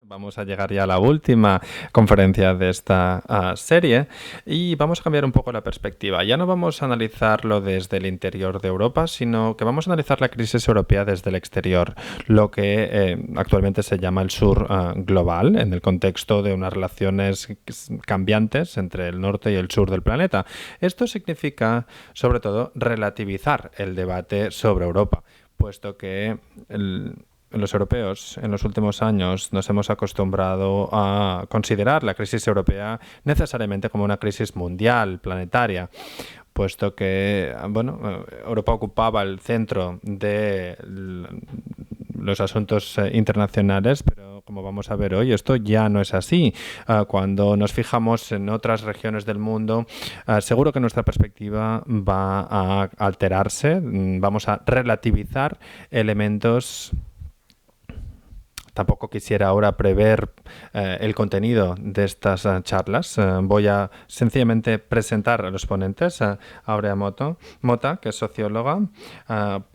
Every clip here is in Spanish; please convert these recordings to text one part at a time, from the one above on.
Vamos a llegar ya a la última conferencia de esta serie y vamos a cambiar un poco la perspectiva. Ya no vamos a analizarlo desde el interior de Europa, sino que vamos a analizar la crisis europea desde el exterior, lo que actualmente se llama el sur global, en el contexto de unas relaciones cambiantes entre el norte y el sur del planeta. Esto significa, sobre todo, relativizar el debate sobre Europa, puesto que los europeos en los últimos años nos hemos acostumbrado a considerar la crisis europea necesariamente como una crisis mundial, planetaria, puesto que Europa ocupaba el centro de los asuntos internacionales, pero como vamos a ver hoy, esto ya no es así. Cuando nos fijamos en otras regiones del mundo, seguro que nuestra perspectiva va a alterarse, vamos a relativizar elementos. Tampoco quisiera ahora prever el contenido de estas charlas. Voy a sencillamente presentar a los ponentes. Aurea Mota, que es socióloga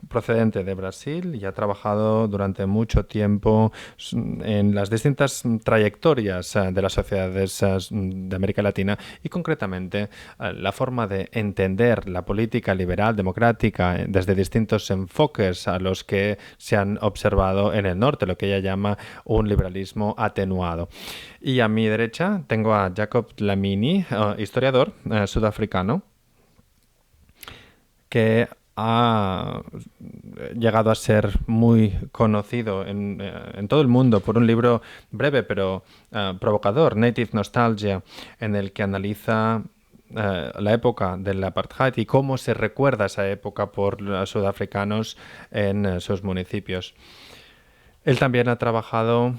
procedente de Brasil y ha trabajado durante mucho tiempo en las distintas trayectorias de las sociedades de América Latina y concretamente la forma de entender la política liberal democrática desde distintos enfoques a los que se han observado en el norte, lo que ella llama un liberalismo atenuado. Y a mi derecha tengo a Jacob Dlamini, historiador sudafricano, que ha llegado a ser muy conocido en todo el mundo por un libro breve pero provocador, Native Nostalgia, en el que analiza la época del apartheid y cómo se recuerda esa época por los sudafricanos en sus municipios. Él también ha trabajado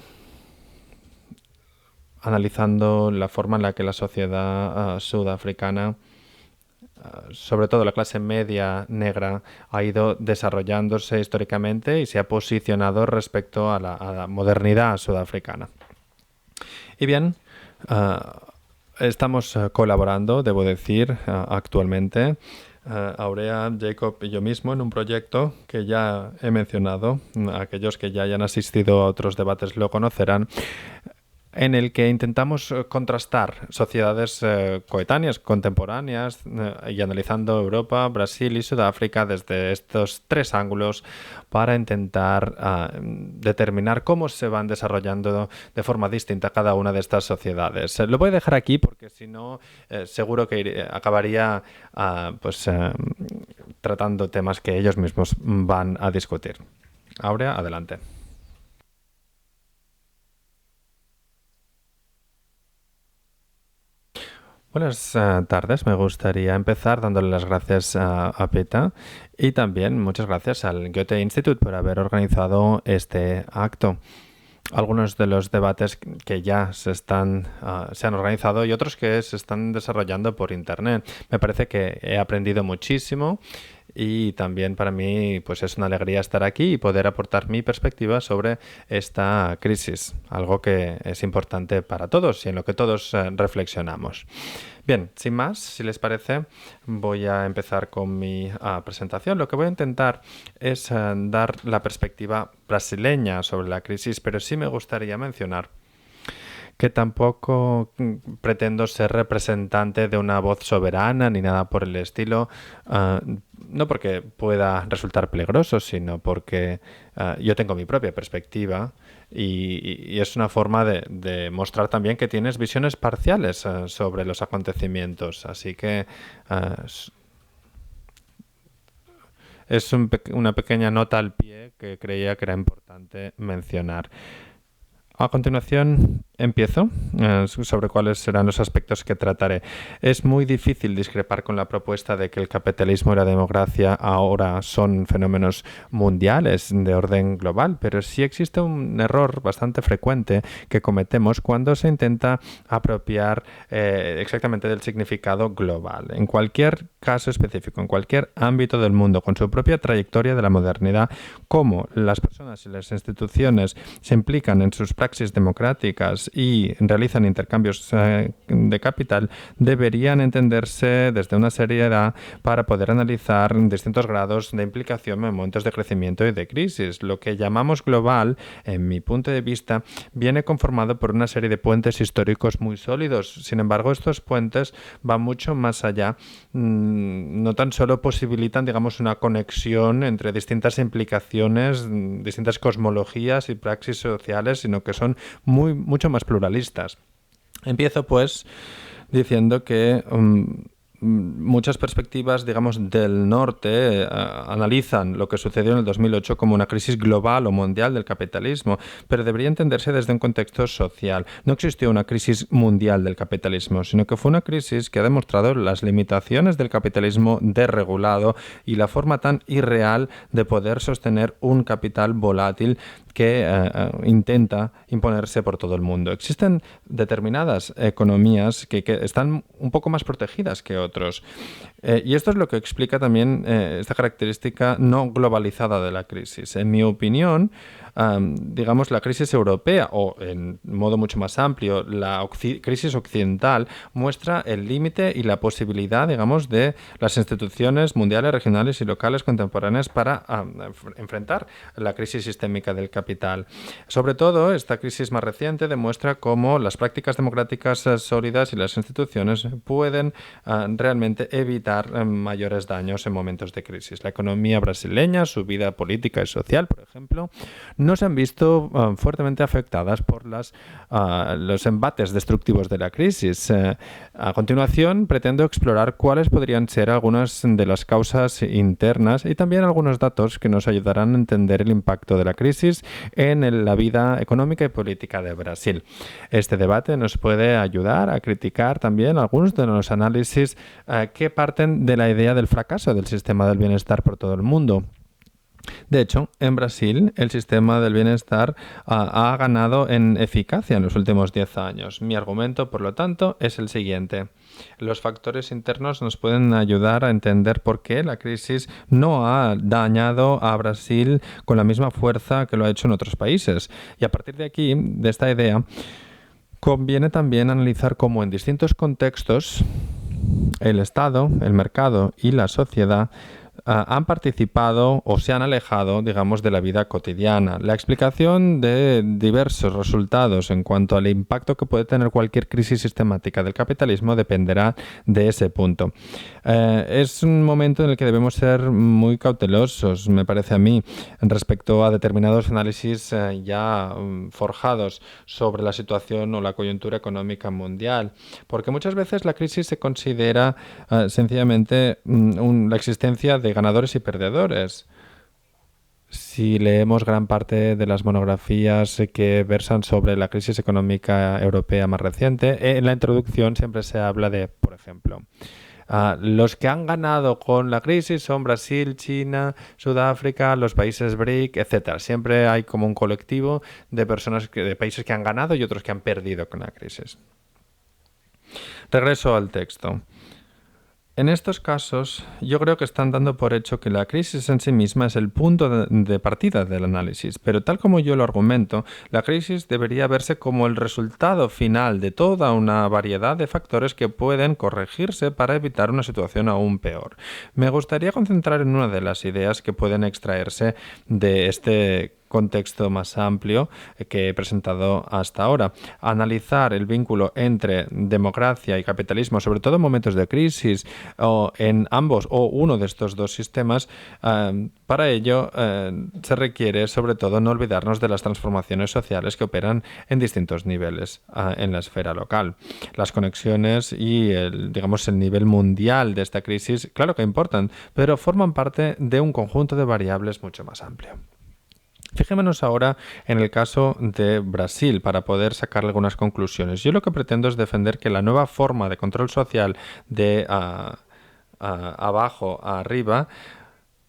analizando la forma en la que la sociedad sudafricana, sobre todo la clase media negra, ha ido desarrollándose históricamente y se ha posicionado respecto a la modernidad sudafricana. Y bien, estamos colaborando, debo decir, actualmente, Aurea, Jacob y yo mismo en un proyecto que ya he mencionado. Aquellos que ya hayan asistido a otros debates lo conocerán, en el que intentamos contrastar sociedades coetáneas, contemporáneas, y analizando Europa, Brasil y Sudáfrica desde estos tres ángulos para intentar determinar cómo se van desarrollando de forma distinta cada una de estas sociedades. Lo voy a dejar aquí porque si no, seguro que acabaría tratando temas que ellos mismos van a discutir. Aurea, adelante. Buenas tardes. Me gustaría empezar dándole las gracias a PETA y también muchas gracias al Goethe Institut por haber organizado este acto. Algunos de los debates que ya se han organizado y otros que se están desarrollando por internet. Me parece que he aprendido muchísimo y también para mí pues es una alegría estar aquí y poder aportar mi perspectiva sobre esta crisis, algo que es importante para todos y en lo que todos reflexionamos. Bien, sin más, si les parece, voy a empezar con mi presentación. Lo que voy a intentar es dar la perspectiva brasileña sobre la crisis, pero sí me gustaría mencionar que tampoco pretendo ser representante de una voz soberana ni nada por el estilo, no porque pueda resultar peligroso, sino porque yo tengo mi propia perspectiva y es una forma de mostrar también que tienes visiones parciales sobre los acontecimientos. Así que es una pequeña nota al pie que creía que era importante mencionar. A continuación, empiezo sobre cuáles serán los aspectos que trataré. Es muy difícil discrepar con la propuesta de que el capitalismo y la democracia ahora son fenómenos mundiales de orden global, pero sí existe un error bastante frecuente que cometemos cuando se intenta apropiar exactamente del significado global. En cualquier caso específico, en cualquier ámbito del mundo, con su propia trayectoria de la modernidad, cómo las personas y las instituciones se implican en sus praxis democráticas económicas y realizan intercambios de capital deberían entenderse desde una seriedad para poder analizar distintos grados de implicación en momentos de crecimiento y de crisis. Lo que llamamos global, en mi punto de vista, viene conformado por una serie de puentes históricos muy sólidos. Sin embargo, estos puentes van mucho más allá. No tan solo posibilitan, digamos, una conexión entre distintas implicaciones, distintas cosmologías y praxis sociales, sino que son mucho más pluralistas. Empiezo, pues, diciendo que muchas perspectivas, digamos, del norte analizan lo que sucedió en el 2008 como una crisis global o mundial del capitalismo, pero debería entenderse desde un contexto social. No existió una crisis mundial del capitalismo, sino que fue una crisis que ha demostrado las limitaciones del capitalismo desregulado y la forma tan irreal de poder sostener un capital volátil que intenta imponerse por todo el mundo. Existen determinadas economías que están un poco más protegidas que otros. Y esto es lo que explica también esta característica no globalizada de la crisis. En mi opinión, digamos, la crisis europea, o en modo mucho más amplio, la crisis occidental, muestra el límite y la posibilidad, digamos, de las instituciones mundiales, regionales y locales contemporáneas para enfrentar la crisis sistémica del capital. Sobre todo, esta crisis más reciente demuestra cómo las prácticas democráticas sólidas y las instituciones pueden realmente evitar mayores daños en momentos de crisis. La economía brasileña, su vida política y social, por ejemplo, no se han visto fuertemente afectadas por los embates destructivos de la crisis. A continuación, pretendo explorar cuáles podrían ser algunas de las causas internas y también algunos datos que nos ayudarán a entender el impacto de la crisis en la vida económica y política de Brasil. Este debate nos puede ayudar a criticar también algunos de los análisis que parten de la idea del fracaso del sistema del bienestar por todo el mundo. De hecho, en Brasil el sistema del bienestar ha ganado en eficacia en los últimos 10 años. Mi argumento, por lo tanto, es el siguiente. Los factores internos nos pueden ayudar a entender por qué la crisis no ha dañado a Brasil con la misma fuerza que lo ha hecho en otros países. Y a partir de aquí, de esta idea, conviene también analizar cómo en distintos contextos el Estado, el mercado y la sociedad han participado o se han alejado, digamos, de la vida cotidiana. La explicación de diversos resultados en cuanto al impacto que puede tener cualquier crisis sistemática del capitalismo dependerá de ese punto. Es un momento en el que debemos ser muy cautelosos, me parece a mí, respecto a determinados análisis ya forjados sobre la situación o la coyuntura económica mundial, porque muchas veces la crisis se considera sencillamente la existencia de ganadores y perdedores. Si leemos gran parte de las monografías que versan sobre la crisis económica europea más reciente, en la introducción siempre se habla de, por ejemplo, los que han ganado con la crisis son Brasil, China, Sudáfrica, los países BRIC, etc. Siempre hay como un colectivo de personas, de países que han ganado y otros que han perdido con la crisis. Regreso al texto. En estos casos, yo creo que están dando por hecho que la crisis en sí misma es el punto de partida del análisis, pero tal como yo lo argumento, la crisis debería verse como el resultado final de toda una variedad de factores que pueden corregirse para evitar una situación aún peor. Me gustaría concentrar en una de las ideas que pueden extraerse de este contexto más amplio que he presentado hasta ahora. Analizar el vínculo entre democracia y capitalismo, sobre todo en momentos de crisis, o en ambos o uno de estos dos sistemas, para ello se requiere sobre todo no olvidarnos de las transformaciones sociales que operan en distintos niveles en la esfera local. Las conexiones y el nivel mundial de esta crisis, claro que importan, pero forman parte de un conjunto de variables mucho más amplio. Fijémonos ahora en el caso de Brasil para poder sacar algunas conclusiones. Yo lo que pretendo es defender que la nueva forma de control social de abajo a arriba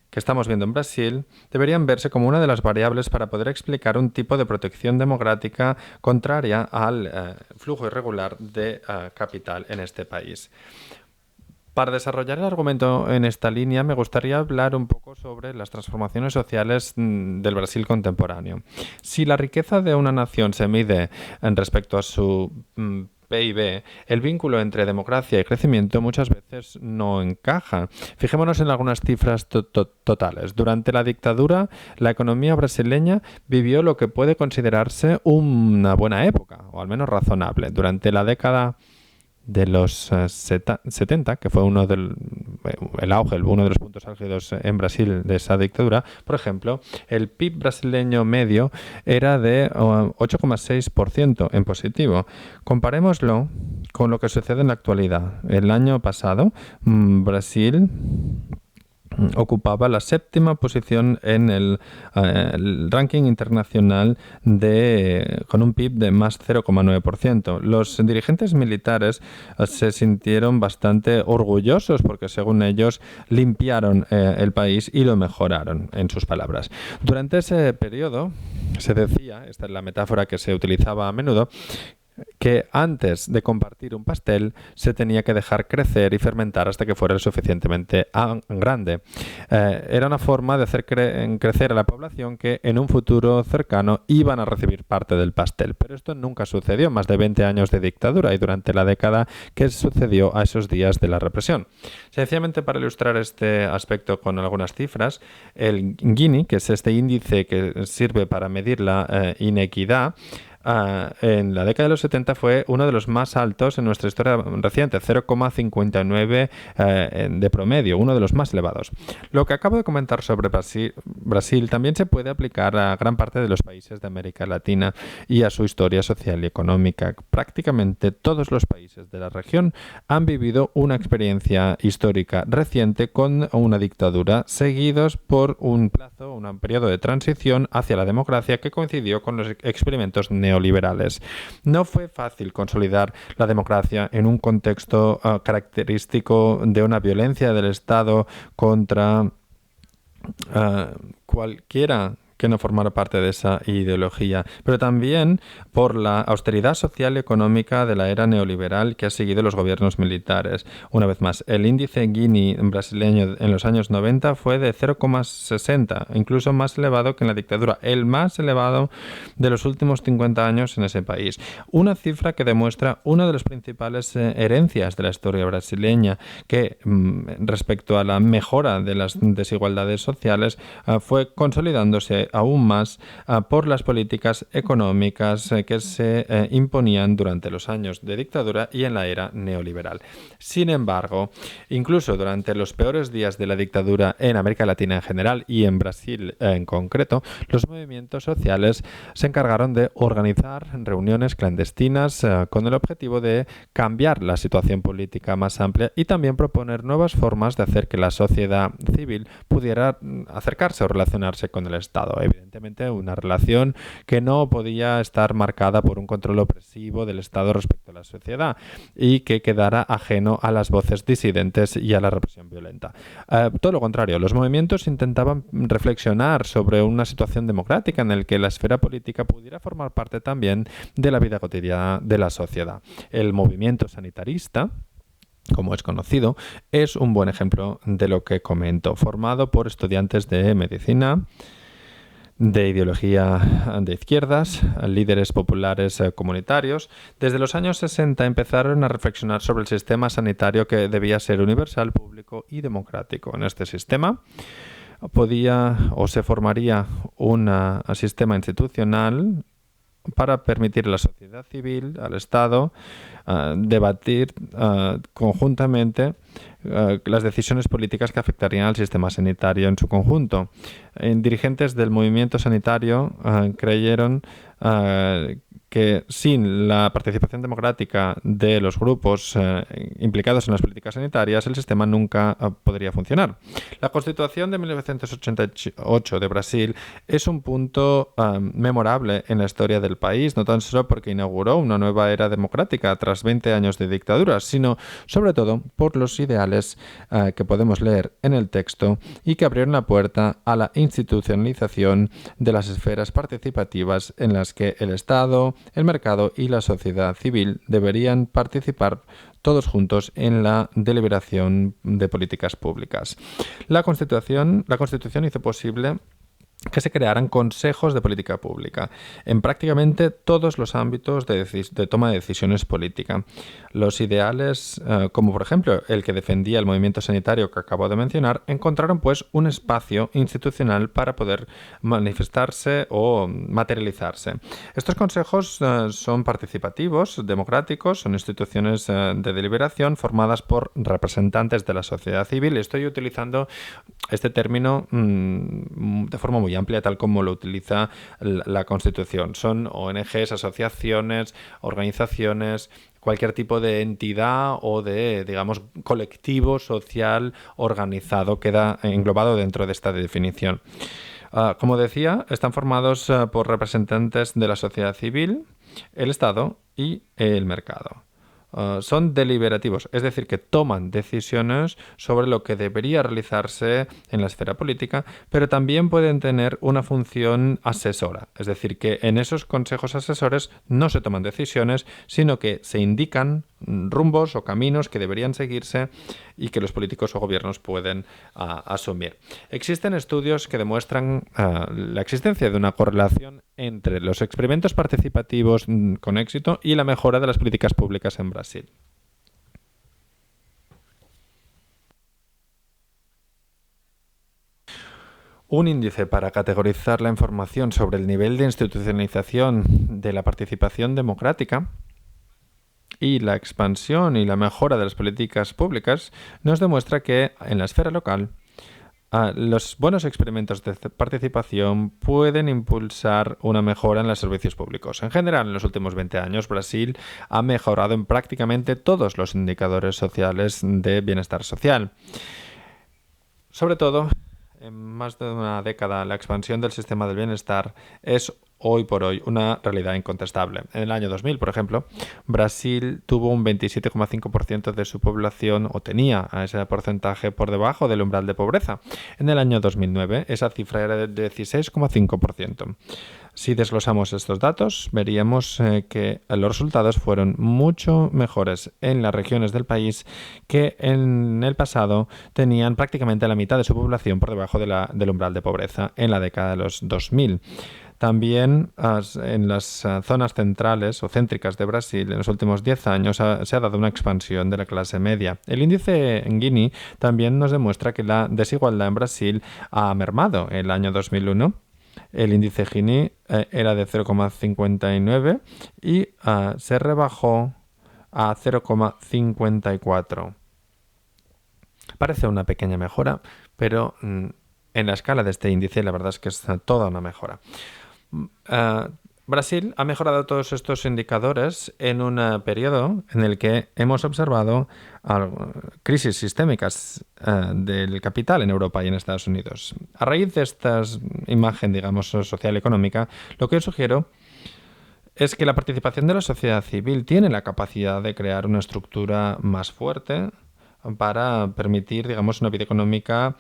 que estamos viendo en Brasil deberían verse como una de las variables para poder explicar un tipo de protección democrática contraria al flujo irregular de capital en este país. Para desarrollar el argumento en esta línea, me gustaría hablar un poco sobre las transformaciones sociales del Brasil contemporáneo. Si la riqueza de una nación se mide en respecto a su PIB, el vínculo entre democracia y crecimiento muchas veces no encaja. Fijémonos en algunas cifras totales. Durante la dictadura, la economía brasileña vivió lo que puede considerarse una buena época, o al menos razonable. Durante la década de los 70, que fue uno el auge, uno de los puntos álgidos en Brasil de esa dictadura, por ejemplo, el PIB brasileño medio era de 8,6% en positivo. Comparémoslo con lo que sucede en la actualidad. El año pasado, Brasil ocupaba la séptima posición en el ranking internacional con un PIB de más 0,9%. Los dirigentes militares se sintieron bastante orgullosos porque, según ellos, limpiaron el país y lo mejoraron, en sus palabras. Durante ese periodo, se decía, esta es la metáfora que se utilizaba a menudo, que antes de compartir un pastel se tenía que dejar crecer y fermentar hasta que fuera lo suficientemente grande. Era una forma de hacer crecer a la población que en un futuro cercano iban a recibir parte del pastel. Pero esto nunca sucedió, más de 20 años de dictadura y durante la década que sucedió a esos días de la represión. Sencillamente, para ilustrar este aspecto con algunas cifras, el Gini, que es este índice que sirve para medir la inequidad, en la década de los 70 fue uno de los más altos en nuestra historia reciente, 0,59 de promedio, uno de los más elevados. Lo que acabo de comentar sobre Brasil también se puede aplicar a gran parte de los países de América Latina y a su historia social y económica. Prácticamente todos los países de la región han vivido una experiencia histórica reciente con una dictadura, seguidos por un periodo de transición hacia la democracia que coincidió con los experimentos neoliberales. No fue fácil consolidar la democracia en un contexto característico de una violencia del Estado contra cualquiera que no formara parte de esa ideología, pero también por la austeridad social y económica de la era neoliberal que ha seguido los gobiernos militares. Una vez más, el índice Gini brasileño en los años 90 fue de 0,60, incluso más elevado que en la dictadura, el más elevado de los últimos 50 años en ese país. Una cifra que demuestra una de las principales herencias de la historia brasileña, que respecto a la mejora de las desigualdades sociales fue consolidándose aún más por las políticas económicas que se imponían durante los años de dictadura y en la era neoliberal. Sin embargo, incluso durante los peores días de la dictadura en América Latina en general y en Brasil en concreto, los movimientos sociales se encargaron de organizar reuniones clandestinas con el objetivo de cambiar la situación política más amplia y también proponer nuevas formas de hacer que la sociedad civil pudiera acercarse o relacionarse con el Estado. Evidentemente, una relación que no podía estar marcada por un control opresivo del Estado respecto a la sociedad y que quedara ajeno a las voces disidentes y a la represión violenta. Todo lo contrario, los movimientos intentaban reflexionar sobre una situación democrática en la que la esfera política pudiera formar parte también de la vida cotidiana de la sociedad. El movimiento sanitarista, como es conocido, es un buen ejemplo de lo que comento, formado por estudiantes de medicina, de ideología de izquierdas, líderes populares comunitarios. Desde los años 60 empezaron a reflexionar sobre el sistema sanitario que debía ser universal, público y democrático. En este sistema se formaría un sistema institucional para permitir a la sociedad civil, al Estado, debatir conjuntamente las decisiones políticas que afectarían al sistema sanitario en su conjunto. Dirigentes del movimiento sanitario creyeron que sin la participación democrática de los grupos implicados en las políticas sanitarias, el sistema nunca podría funcionar. La Constitución de 1988 de Brasil es un punto memorable en la historia del país, no tan solo porque inauguró una nueva era democrática tras 20 años de dictadura, sino sobre todo por los ideales que podemos leer en el texto y que abrieron la puerta a la institucionalización de las esferas participativas en las que el Estado, el mercado y la sociedad civil deberían participar todos juntos en la deliberación de políticas públicas. La Constitución hizo posible que se crearan consejos de política pública en prácticamente todos los ámbitos de toma de decisiones política. Los ideales, como por ejemplo el que defendía el movimiento sanitario que acabo de mencionar, encontraron pues un espacio institucional para poder manifestarse o materializarse. Estos consejos son participativos, democráticos, son instituciones de deliberación formadas por representantes de la sociedad civil. Estoy utilizando este término de forma muy amplia, tal como lo utiliza la Constitución. Son ONGs, asociaciones, organizaciones, cualquier tipo de entidad o de, digamos, colectivo social organizado queda englobado dentro de esta definición. Como decía, están formados por representantes de la sociedad civil, el Estado y el mercado. Son deliberativos, es decir, que toman decisiones sobre lo que debería realizarse en la esfera política, pero también pueden tener una función asesora, es decir, que en esos consejos asesores no se toman decisiones, sino que se indican rumbos o caminos que deberían seguirse y que los políticos o gobiernos pueden asumir. Existen estudios que demuestran la existencia de una correlación entre los experimentos participativos con éxito y la mejora de las políticas públicas en Brasil. Un índice para categorizar la información sobre el nivel de institucionalización de la participación democrática y la expansión y la mejora de las políticas públicas nos demuestra que en la esfera local los buenos experimentos de participación pueden impulsar una mejora en los servicios públicos. En general, en los últimos 20 años, Brasil ha mejorado en prácticamente todos los indicadores sociales de bienestar social. Sobre todo, en más de una década, la expansión del sistema del bienestar es hoy por hoy una realidad incontestable. En el año 2000, por ejemplo, Brasil tuvo un 27,5% de su población, o tenía a ese porcentaje por debajo del umbral de pobreza. En el año 2009, esa cifra era de 16,5%. Si desglosamos estos datos, veríamos que los resultados fueron mucho mejores en las regiones del país que en el pasado tenían prácticamente la mitad de su población por debajo del umbral de pobreza en la década de los 2000. También en las zonas centrales o céntricas de Brasil, en los últimos 10 años se ha dado una expansión de la clase media. El índice Gini también nos demuestra que la desigualdad en Brasil ha mermado. En el año 2001, el índice Gini era de 0,59 y se rebajó a 0,54. Parece una pequeña mejora, pero en la escala de este índice la verdad es que es toda una mejora. Brasil ha mejorado todos estos indicadores en un periodo en el que hemos observado crisis sistémicas del capital en Europa y en Estados Unidos. A raíz de esta imagen, digamos, social y económica, lo que yo sugiero es que la participación de la sociedad civil tiene la capacidad de crear una estructura más fuerte para permitir, digamos, una vida económica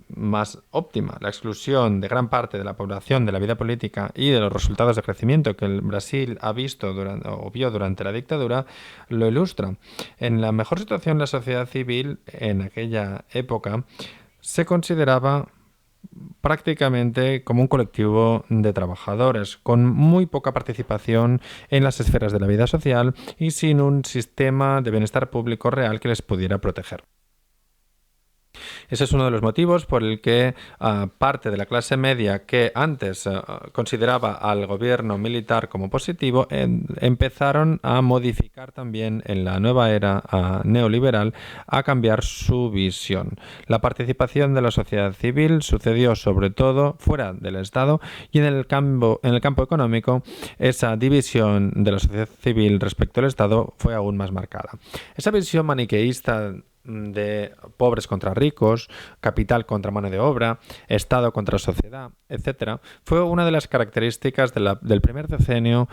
más óptima. La exclusión de gran parte de la población de la vida política y de los resultados de crecimiento que el Brasil ha visto vio durante la dictadura lo ilustra. En la mejor situación, la sociedad civil en aquella época se consideraba prácticamente como un colectivo de trabajadores, con muy poca participación en las esferas de la vida social y sin un sistema de bienestar público real que les pudiera proteger. Ese es uno de los motivos por el que parte de la clase media que antes consideraba al gobierno militar como positivo, empezaron a modificar también en la nueva era neoliberal, a cambiar su visión. La participación de la sociedad civil sucedió sobre todo fuera del Estado y en el campo económico esa división de la sociedad civil respecto al Estado fue aún más marcada. Esa visión maniqueísta de pobres contra ricos, capital contra mano de obra, Estado contra sociedad, etc., fue una de las características del primer decenio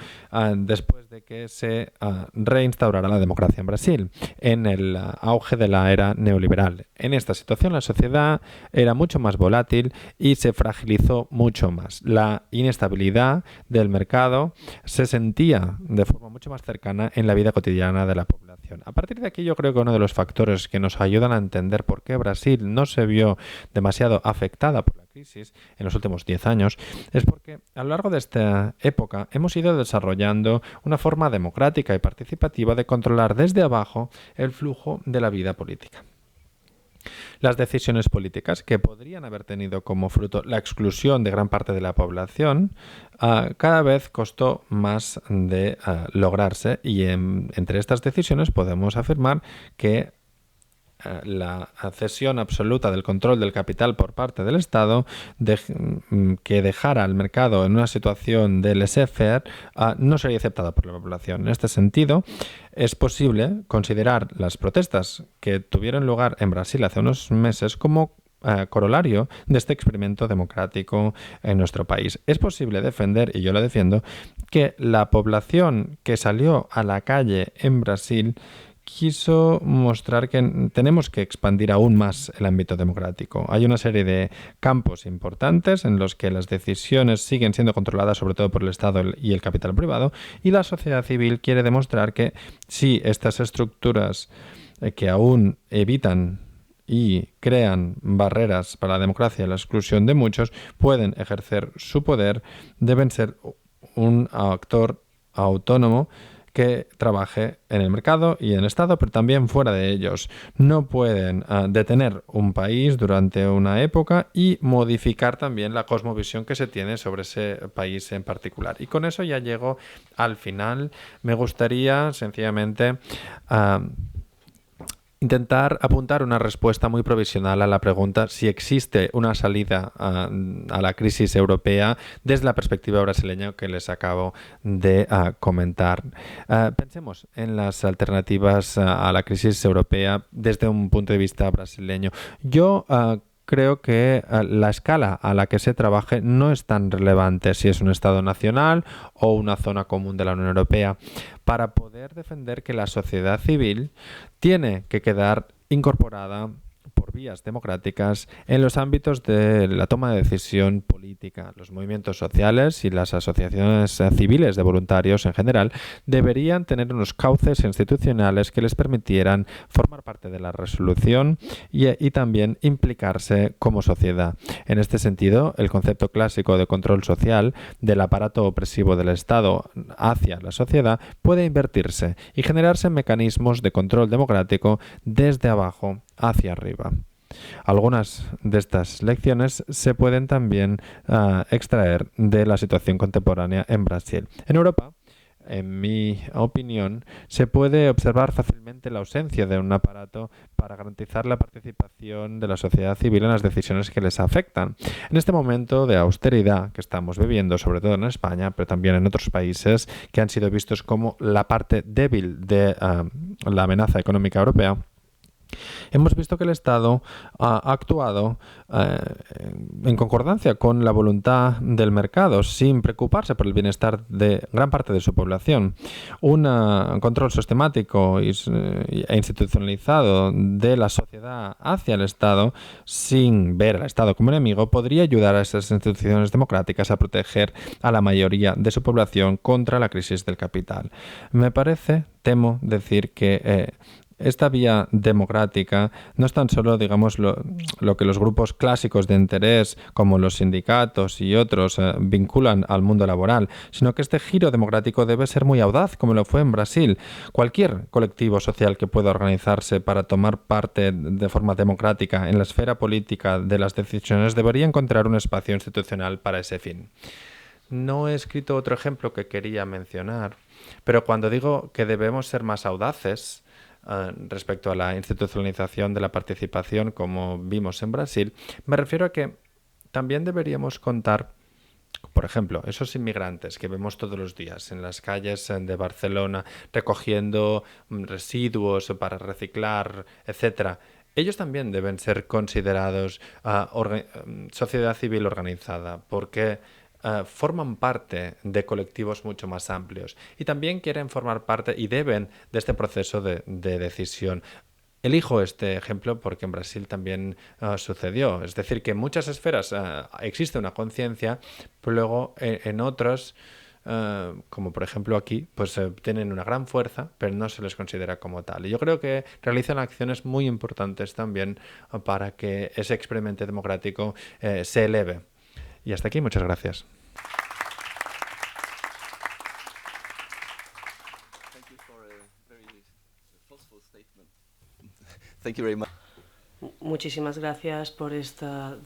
después de que se reinstaurara la democracia en Brasil, en el auge de la era neoliberal. En esta situación la sociedad era mucho más volátil y se fragilizó mucho más. La inestabilidad del mercado se sentía de forma mucho más cercana en la vida cotidiana de la población. población. A partir de aquí yo creo que uno de los factores que nos ayudan a entender por qué Brasil no se vio demasiado afectada por la crisis en los últimos 10 años es porque a lo largo de esta época hemos ido desarrollando una forma democrática y participativa de controlar desde abajo el flujo de la vida política. Las decisiones políticas que podrían haber tenido como fruto la exclusión de gran parte de la población cada vez costó más de lograrse y entre estas decisiones podemos afirmar que la cesión absoluta del control del capital por parte del Estado que dejara al mercado en una situación de laissez-faire no sería aceptada por la población. En este sentido, es posible considerar las protestas que tuvieron lugar en Brasil hace unos meses como corolario de este experimento democrático en nuestro país. Es posible defender, y yo lo defiendo, que la población que salió a la calle en Brasil quiso mostrar que tenemos que expandir aún más el ámbito democrático. Hay una serie de campos importantes en los que las decisiones siguen siendo controladas sobre todo por el Estado y el capital privado, y la sociedad civil quiere demostrar que sí, estas estructuras que aún evitan y crean barreras para la democracia y la exclusión de muchos pueden ejercer su poder, deben ser un actor autónomo que trabaje en el mercado y en el Estado, pero también fuera de ellos. No pueden detener un país durante una época y modificar también la cosmovisión que se tiene sobre ese país en particular. Y con eso ya llego al final. Me gustaría sencillamente intentar apuntar una respuesta muy provisional a la pregunta si existe una salida a la crisis europea desde la perspectiva brasileña que les acabo de comentar. Pensemos en las alternativas a la crisis europea desde un punto de vista brasileño. Yo creo que la escala a la que se trabaje no es tan relevante si es un Estado nacional o una zona común de la Unión Europea, para poder defender que la sociedad civil tiene que quedar incorporada por vías democráticas en los ámbitos de la toma de decisión política. Los movimientos sociales y las asociaciones civiles de voluntarios en general deberían tener unos cauces institucionales que les permitieran formar parte de la resolución y también implicarse como sociedad. En este sentido, el concepto clásico de control social del aparato opresivo del Estado hacia la sociedad puede invertirse y generarse mecanismos de control democrático desde abajo hacia arriba. Algunas de estas lecciones se pueden también extraer de la situación contemporánea en Brasil. En Europa, en mi opinión, se puede observar fácilmente la ausencia de un aparato para garantizar la participación de la sociedad civil en las decisiones que les afectan. En este momento de austeridad que estamos viviendo, sobre todo en España, pero también en otros países que han sido vistos como la parte débil de la amenaza económica europea, hemos visto que el Estado ha actuado en concordancia con la voluntad del mercado, sin preocuparse por el bienestar de gran parte de su población. Un control sistemático e institucionalizado de la sociedad hacia el Estado, sin ver al Estado como enemigo, podría ayudar a esas instituciones democráticas a proteger a la mayoría de su población contra la crisis del capital. Temo decir que esta vía democrática no es tan solo, digamos, lo que los grupos clásicos de interés, como los sindicatos y otros, vinculan al mundo laboral, sino que este giro democrático debe ser muy audaz, como lo fue en Brasil. Cualquier colectivo social que pueda organizarse para tomar parte de forma democrática en la esfera política de las decisiones debería encontrar un espacio institucional para ese fin. No he escrito otro ejemplo que quería mencionar, pero cuando digo que debemos ser más audaces respecto a la institucionalización de la participación, como vimos en Brasil, me refiero a que también deberíamos contar, por ejemplo, esos inmigrantes que vemos todos los días en las calles de Barcelona recogiendo residuos para reciclar, etcétera. Ellos también deben ser considerados sociedad civil organizada, porque forman parte de colectivos mucho más amplios y también quieren formar parte y deben de este proceso de decisión. Elijo este ejemplo porque en Brasil también sucedió. Es decir, que en muchas esferas existe una conciencia, pero luego en otras como por ejemplo aquí, pues tienen una gran fuerza, pero no se les considera como tal. Y yo creo que realizan acciones muy importantes también para que ese experimento democrático se eleve. Y hasta aquí, muchas gracias. Muchísimas gracias por esta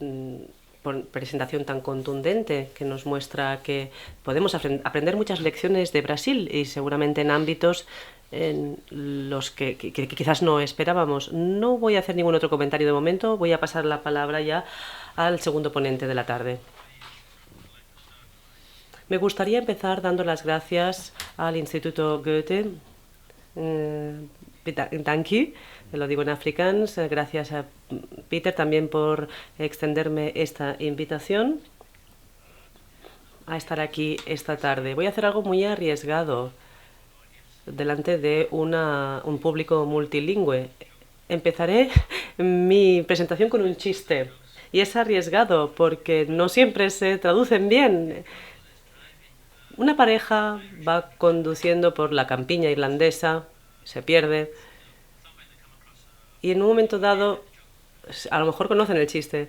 presentación tan contundente que nos muestra que podemos aprender muchas lecciones de Brasil y seguramente en ámbitos en los que quizás no esperábamos. No voy a hacer ningún otro comentario de momento, voy a pasar la palabra ya al segundo ponente de la tarde. Me gustaría empezar dando las gracias al Instituto Goethe. Danke, lo digo en afrikaans. Gracias a Peter también por extenderme esta invitación a estar aquí esta tarde. Voy a hacer algo muy arriesgado delante de un público multilingüe. Empezaré mi presentación con un chiste. Y es arriesgado porque no siempre se traducen bien. Una pareja va conduciendo por la campiña irlandesa, se pierde, y en un momento dado, a lo mejor conocen el chiste,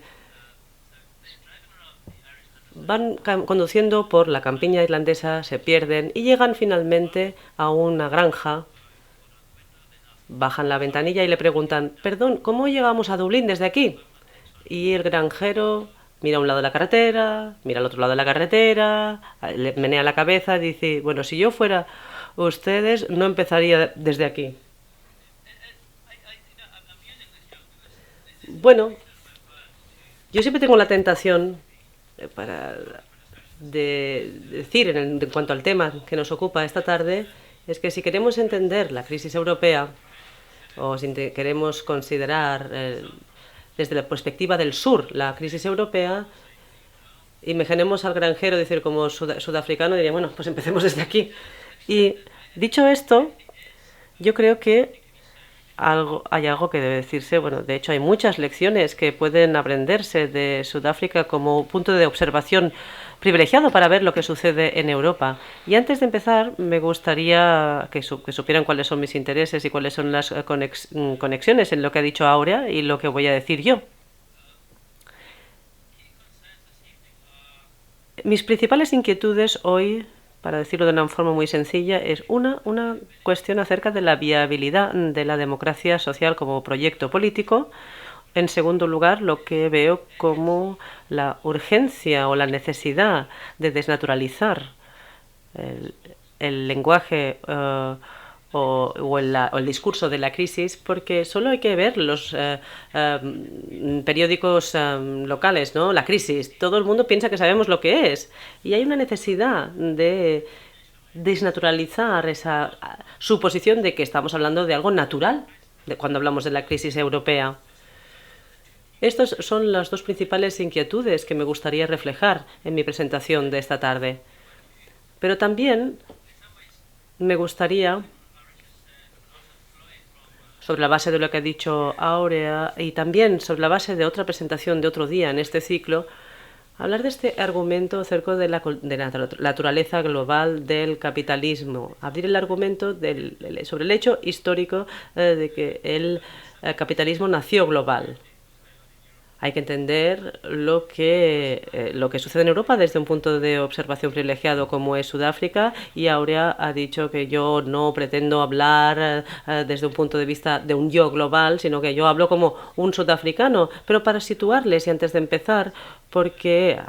van conduciendo por la campiña irlandesa, se pierden y llegan finalmente a una granja. Bajan la ventanilla y le preguntan: perdón, ¿cómo llegamos a Dublín desde aquí? Y el granjero mira a un lado de la carretera, mira al otro lado de la carretera, le menea la cabeza y dice: bueno, si yo fuera ustedes, no empezaría desde aquí. Bueno, yo siempre tengo la tentación de decir en cuanto al tema que nos ocupa esta tarde, es que si queremos entender la crisis europea o si queremos considerar desde la perspectiva del sur la crisis europea, imaginemos al granjero decir como sudafricano, diría, bueno, pues empecemos desde aquí. Y dicho esto, yo creo que hay algo que debe decirse. Bueno, de hecho hay muchas lecciones que pueden aprenderse de Sudáfrica como punto de observación privilegiado para ver lo que sucede en Europa. Y antes de empezar, me gustaría que supieran cuáles son mis intereses y cuáles son las conexiones en lo que ha dicho Áurea y lo que voy a decir yo. Mis principales inquietudes hoy, para decirlo de una forma muy sencilla, es una cuestión acerca de la viabilidad de la democracia social como proyecto político. En segundo lugar, lo que veo como la urgencia o la necesidad de desnaturalizar el lenguaje o el discurso de la crisis, porque solo hay que ver los periódicos locales, ¿no? La crisis. Todo el mundo piensa que sabemos lo que es. Y hay una necesidad de desnaturalizar esa suposición de que estamos hablando de algo natural cuando hablamos de la crisis europea. Estas son las dos principales inquietudes que me gustaría reflejar en mi presentación de esta tarde. Pero también me gustaría, sobre la base de lo que ha dicho Áurea y también sobre la base de otra presentación de otro día en este ciclo, hablar de este argumento acerca de la naturaleza global del capitalismo. Abrir el argumento sobre el hecho histórico de que el capitalismo nació global. Hay que entender lo que sucede en Europa desde un punto de observación privilegiado como es Sudáfrica, y Áurea ha dicho que yo no pretendo hablar desde un punto de vista de un yo global, sino que yo hablo como un sudafricano. Pero para situarles y antes de empezar, porque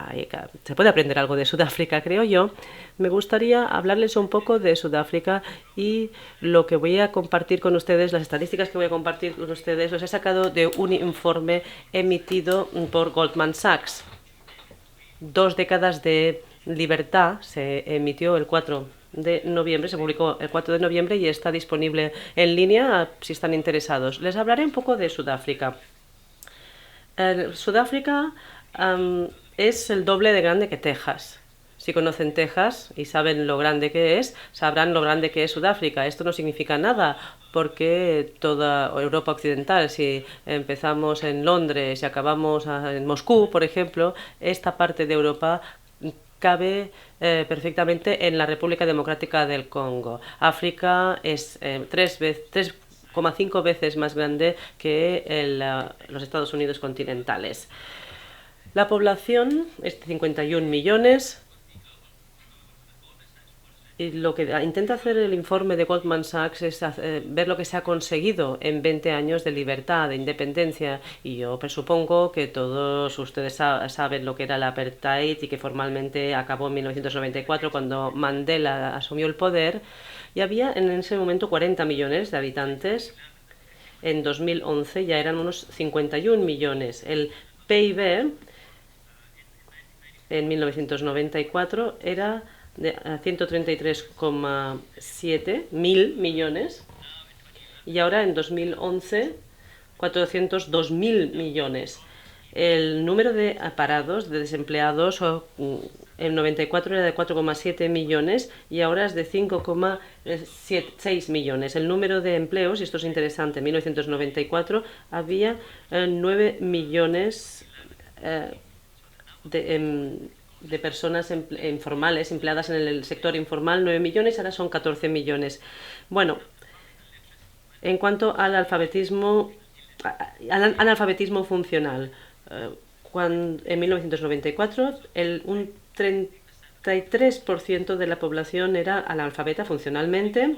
se puede aprender algo de Sudáfrica, creo yo, me gustaría hablarles un poco de Sudáfrica y lo que voy a compartir con ustedes, las estadísticas que voy a compartir con ustedes, los he sacado de un informe emitido por Goldman Sachs. 2 décadas de libertad se emitió el 4 de noviembre, se publicó el 4 de noviembre y está disponible en línea si están interesados. Les hablaré un poco de Sudáfrica. Sudáfrica es el doble de grande que Texas. Si conocen Texas y saben lo grande que es, sabrán lo grande que es Sudáfrica. Esto no significa nada, porque toda Europa occidental, si empezamos en Londres y acabamos en Moscú, por ejemplo, esta parte de Europa cabe perfectamente en la República Democrática del Congo. África es 3,5 veces más grande que los Estados Unidos continentales. La población es de 51 millones. Y lo que intenta hacer el informe de Goldman Sachs es ver lo que se ha conseguido en 20 años de libertad, de independencia. Y yo presupongo que todos ustedes saben lo que era el apartheid y que formalmente acabó en 1994 cuando Mandela asumió el poder. Y había en ese momento 40 millones de habitantes. En 2011 ya eran unos 51 millones. El PIB en 1994 era de 133,7 mil millones y ahora en 2011 402 mil millones. El número de parados, de desempleados, en 94 era de 4,7 millones y ahora es de 5,6 millones. El número de empleos, y esto es interesante, en 1994 había 9 millones de personas informales, empleadas en el sector informal, 9 millones, ahora son 14 millones. Bueno, en cuanto al analfabetismo funcional, en 1994 un 33% de la población era analfabeta funcionalmente.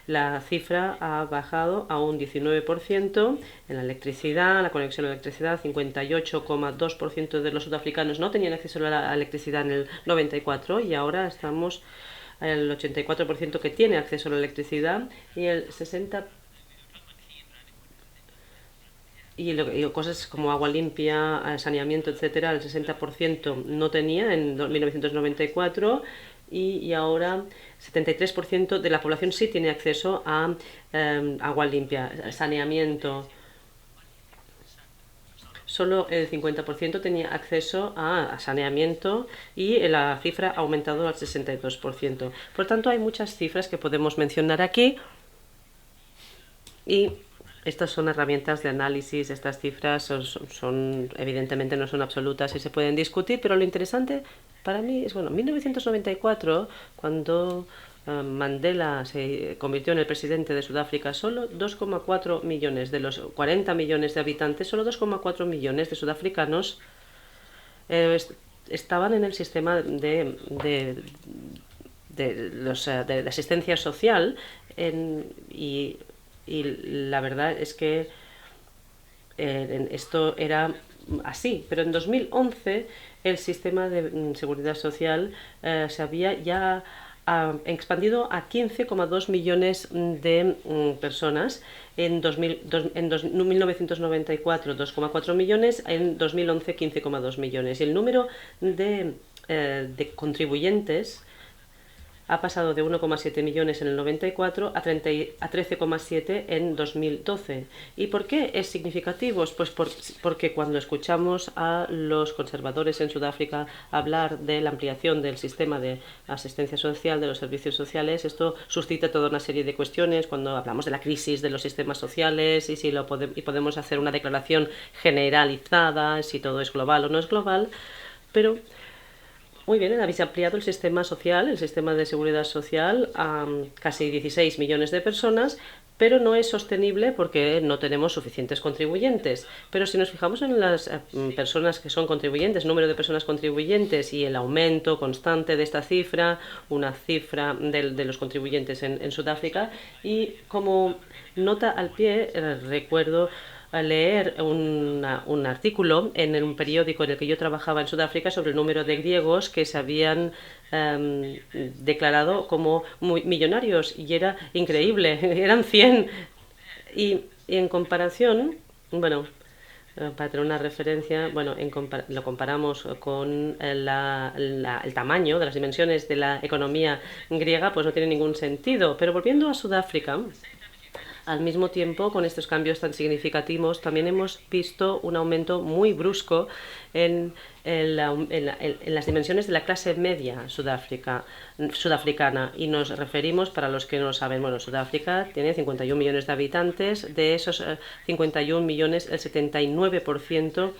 La cifra ha bajado a un 19%. En la electricidad, la conexión a la electricidad, 58,2% de los sudafricanos no tenían acceso a la electricidad en el 94 y ahora estamos al 84% que tiene acceso a la electricidad y el 60% y cosas como agua limpia, saneamiento, etcétera, el 60% no tenía en 1994 y ahora 73% de la población sí tiene acceso a agua limpia, saneamiento. Solo el 50% tenía acceso a saneamiento y la cifra ha aumentado al 62%. Por tanto, hay muchas cifras que podemos mencionar aquí y estas son herramientas de análisis. Estas cifras evidentemente no son absolutas y se pueden discutir, pero lo interesante para mí es, bueno, 1994, cuando Mandela se convirtió en el presidente de Sudáfrica, solo 2,4 millones de los 40 millones de habitantes, solo 2,4 millones de sudafricanos estaban en el sistema de asistencia social y la verdad es que esto era así, pero en 2011 el sistema de seguridad social se había ya expandido a 15,2 millones de personas. En 1994 2,4 millones, en 2011 15,2 millones. Y el número de contribuyentes ha pasado de 1,7 millones en el 94 a 13,7 en 2012. ¿Y por qué es significativo? Pues porque cuando escuchamos a los conservadores en Sudáfrica hablar de la ampliación del sistema de asistencia social, de los servicios sociales, esto suscita toda una serie de cuestiones cuando hablamos de la crisis de los sistemas sociales y si podemos hacer una declaración generalizada, si todo es global o no es global, pero muy bien, habéis ampliado el sistema social, el sistema de seguridad social a casi 16 millones de personas, pero no es sostenible porque no tenemos suficientes contribuyentes. Pero si nos fijamos en las personas que son contribuyentes, número de personas contribuyentes y el aumento constante de esta cifra, una cifra de los contribuyentes en Sudáfrica, y como nota al pie, recuerdo leer un artículo en un periódico en el que yo trabajaba en Sudáfrica sobre el número de griegos que se habían declarado como millonarios y era increíble, eran 100 y en comparación, bueno, para tener una referencia, bueno, lo comparamos con el tamaño de las dimensiones de la economía griega, pues no tiene ningún sentido. Pero volviendo a Sudáfrica, al mismo tiempo, con estos cambios tan significativos, también hemos visto un aumento muy brusco en las dimensiones de la clase media sudafricana. Y nos referimos, para los que no lo saben, bueno, Sudáfrica tiene 51 millones de habitantes. De esos 51 millones, el 79%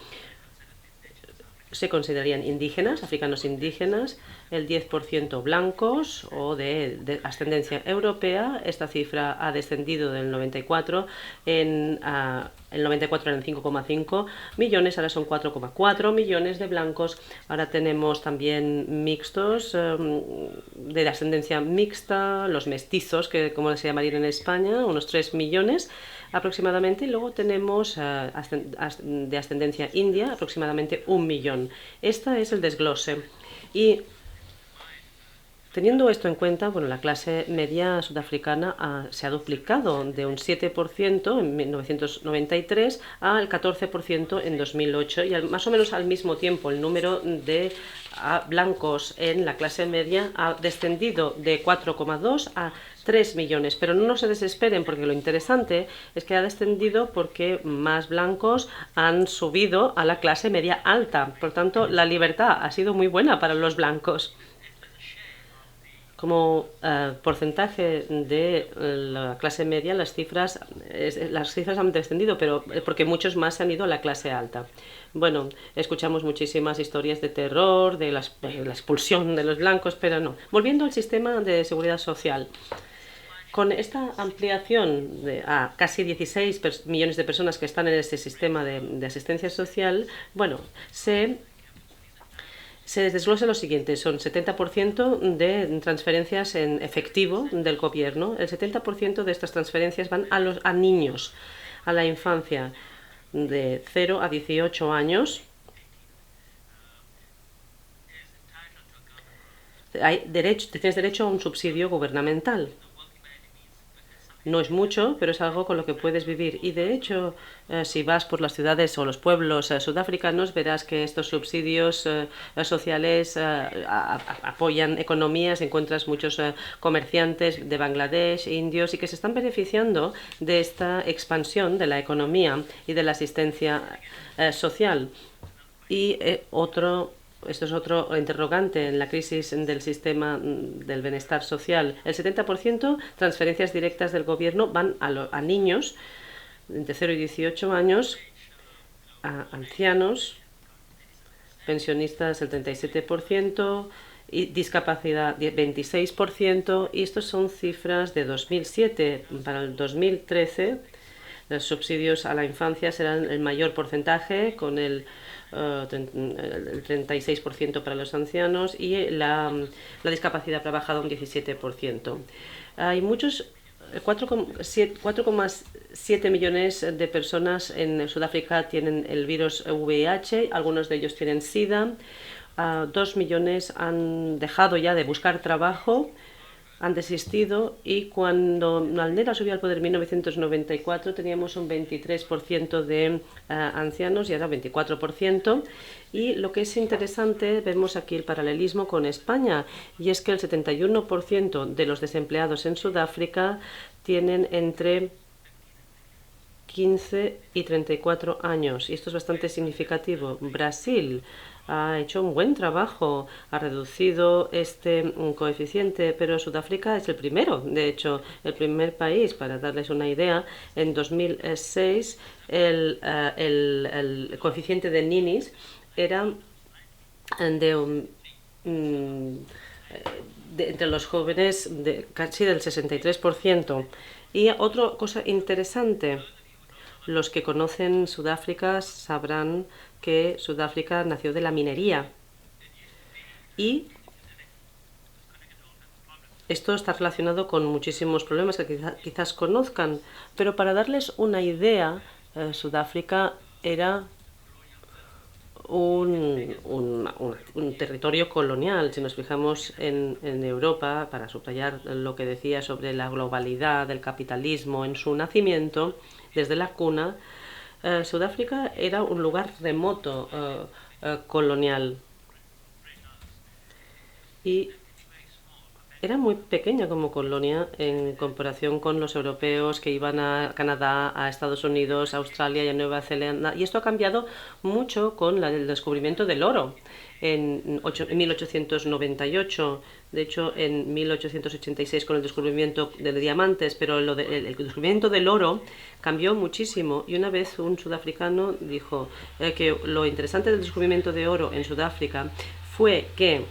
se considerarían indígenas, africanos indígenas, el 10% blancos o de ascendencia europea. Esta cifra ha descendido del 94, el 94 eran 5,5 millones, ahora son 4,4 millones de blancos. Ahora tenemos también mixtos, de ascendencia mixta, los mestizos, que como se llamarían en España, unos 3 millones aproximadamente, y luego tenemos de ascendencia india aproximadamente 1 millón. Este es el desglose. Y teniendo esto en cuenta, bueno, la clase media sudafricana se ha duplicado de un 7% en 1993 al 14% en 2008, y más o menos al mismo tiempo el número de blancos en la clase media ha descendido de 4,2 a 3 millones, pero no se desesperen, porque lo interesante es que ha descendido porque más blancos han subido a la clase media alta. Por tanto, la libertad ha sido muy buena para los blancos. Como porcentaje de la clase media, las cifras han descendido, pero porque muchos más se han ido a la clase alta. Bueno, escuchamos muchísimas historias de terror, de la expulsión de los blancos, pero no. Volviendo al sistema de seguridad social. Con esta ampliación a casi 16 millones de personas que están en este sistema de asistencia social, bueno, se desglosa lo siguiente: son 70% de transferencias en efectivo del gobierno. El 70% de estas transferencias van a niños, a la infancia de 0 a 18 años. Tienes derecho a un subsidio gubernamental. No es mucho, pero es algo con lo que puedes vivir. Y de hecho, si vas por las ciudades o los pueblos sudafricanos, verás que estos subsidios sociales apoyan economías. Encuentras muchos comerciantes de Bangladesh, indios, y que se están beneficiando de esta expansión de la economía y de la asistencia social. Y esto es otro interrogante en la crisis del sistema del bienestar social. El 70% transferencias directas del gobierno van a niños entre 0 y 18 años, a ancianos, pensionistas el 37%, y discapacidad 26%, y estos son cifras de 2007. Para el 2013 los subsidios a la infancia serán el mayor porcentaje, con el 36% para los ancianos, y la discapacidad ha bajado un 17%. Hay muchos 4,7 millones de personas en Sudáfrica tienen el virus VIH, algunos de ellos tienen SIDA, 2 millones han dejado ya de buscar trabajo, han desistido, y cuando Mandela subió al poder en 1994 teníamos un 23% de ancianos y ahora 24%. Y lo que es interesante, vemos aquí el paralelismo con España, y es que el 71% de los desempleados en Sudáfrica tienen entre 15 y 34 años, y esto es bastante significativo. Brasil ha hecho un buen trabajo, ha reducido este coeficiente, pero Sudáfrica es el primero, de hecho, el primer país. Para darles una idea, en 2006 el coeficiente de ninis era entre los jóvenes casi del 63%. Y otra cosa interesante: los que conocen Sudáfrica sabrán que Sudáfrica nació de la minería, y esto está relacionado con muchísimos problemas que quizás conozcan, pero para darles una idea, Sudáfrica era un territorio colonial. Si nos fijamos en Europa, para subrayar lo que decía sobre la globalidad del capitalismo en su nacimiento, desde la cuna, Sudáfrica era un lugar remoto colonial. Y era muy pequeña como colonia en comparación con los europeos que iban a Canadá, a Estados Unidos, a Australia y a Nueva Zelanda. Y esto ha cambiado mucho con el descubrimiento del oro en 1898. De hecho, en 1886 con el descubrimiento de diamantes, pero el descubrimiento del oro cambió muchísimo. Y una vez un sudafricano dijo que lo interesante del descubrimiento de oro en Sudáfrica fue que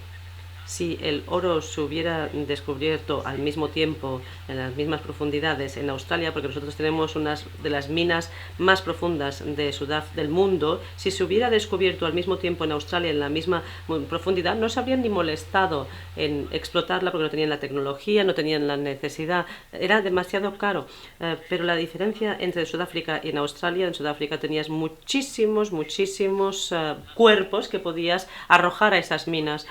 si el oro se hubiera descubierto al mismo tiempo, en las mismas profundidades en Australia, porque nosotros tenemos unas de las minas más profundas del mundo, si se hubiera descubierto al mismo tiempo en Australia en la misma profundidad, no se habrían ni molestado en explotarla porque no tenían la tecnología, no tenían la necesidad, era demasiado caro. Pero la diferencia entre Sudáfrica y en Sudáfrica tenías muchísimos cuerpos que podías arrojar a esas minas.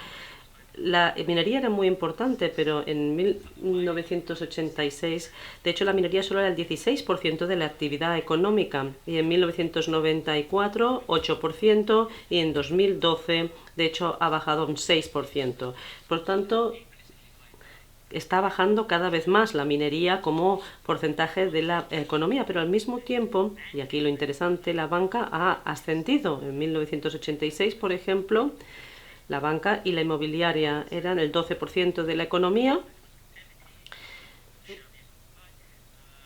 La minería era muy importante, pero en 1986, de hecho, la minería solo era el 16% de la actividad económica, y en 1994, 8%, y en 2012, de hecho, ha bajado un 6%. Por tanto, está bajando cada vez más la minería como porcentaje de la economía, pero al mismo tiempo, y aquí lo interesante, la banca ha ascendido. En 1986, por ejemplo, la banca y la inmobiliaria eran el 12% de la economía,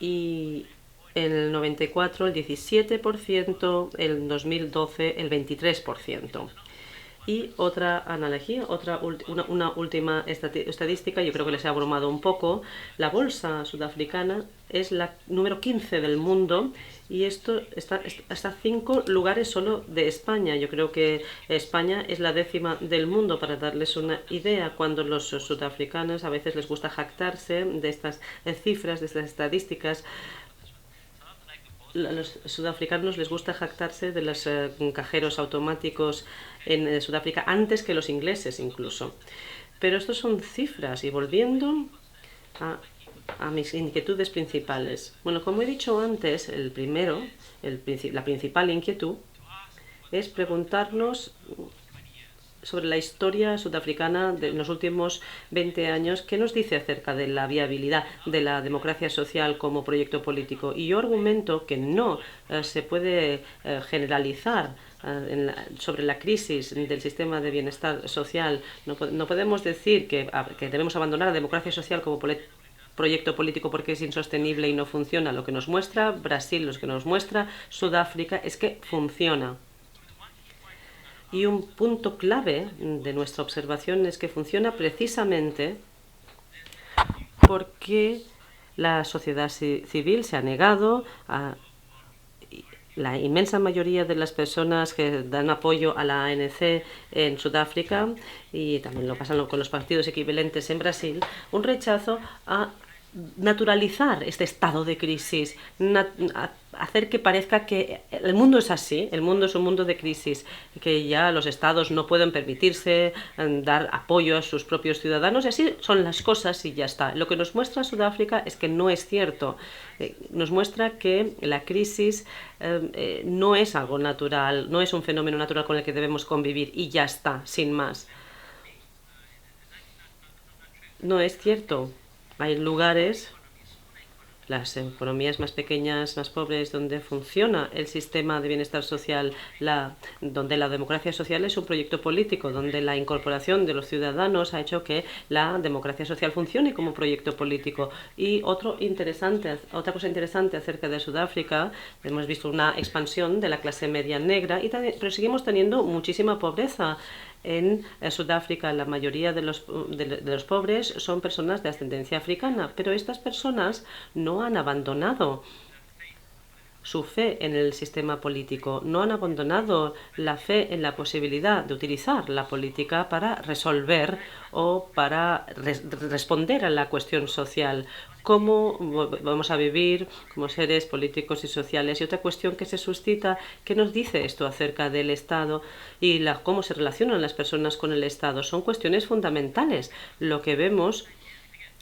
y en el 94 el 17%, en el 2012 el 23%. Y otra analogía, una última estadística, yo creo que les he abrumado un poco. La bolsa sudafricana es la número 15 del mundo, y esto está hasta 5 lugares solo de España. Yo creo que España es la 10ª del mundo, para darles una idea. Cuando los sudafricanos a veces les gusta jactarse de estas cifras, de estas estadísticas, a los sudafricanos les gusta jactarse de los cajeros automáticos en Sudáfrica antes que los ingleses incluso. Pero estos son cifras, y volviendo a mis inquietudes principales. Bueno, como he dicho antes, la principal inquietud es preguntarnos sobre la historia sudafricana de los últimos 20 años, ¿qué nos dice acerca de la viabilidad de la democracia social como proyecto político? Y yo argumento que no se puede generalizar sobre la crisis del sistema de bienestar social. No podemos decir que debemos abandonar la democracia social como proyecto político porque es insostenible y no funciona. Lo que nos muestra Brasil, lo que nos muestra Sudáfrica es que funciona. Y un punto clave de nuestra observación es que funciona precisamente porque la sociedad civil se ha negado a la inmensa mayoría de las personas que dan apoyo a la ANC en Sudáfrica, y también lo pasan con los partidos equivalentes en Brasil, un rechazo a naturalizar este estado de crisis, hacer que parezca que el mundo es así, el mundo es un mundo de crisis, que ya los estados no pueden permitirse dar apoyo a sus propios ciudadanos, y así son las cosas y ya está. Lo que nos muestra Sudáfrica es que no es cierto. Nos muestra que la crisis no es algo natural, no es un fenómeno natural con el que debemos convivir y ya está, sin más. No es cierto. Hay lugares, las economías más pequeñas, más pobres, donde funciona el sistema de bienestar social, donde la democracia social es un proyecto político, donde la incorporación de los ciudadanos ha hecho que la democracia social funcione como proyecto político. Y otra cosa interesante acerca de Sudáfrica, hemos visto una expansión de la clase media negra, pero seguimos teniendo muchísima pobreza. En Sudáfrica la mayoría de los pobres son personas de ascendencia africana, pero estas personas no han abandonado su fe en el sistema político, no han abandonado la fe en la posibilidad de utilizar la política para resolver o para responder a la cuestión social. ¿Cómo vamos a vivir como seres políticos y sociales? Y otra cuestión que se suscita, ¿qué nos dice esto acerca del Estado y cómo se relacionan las personas con el Estado? Son cuestiones fundamentales. Lo que vemos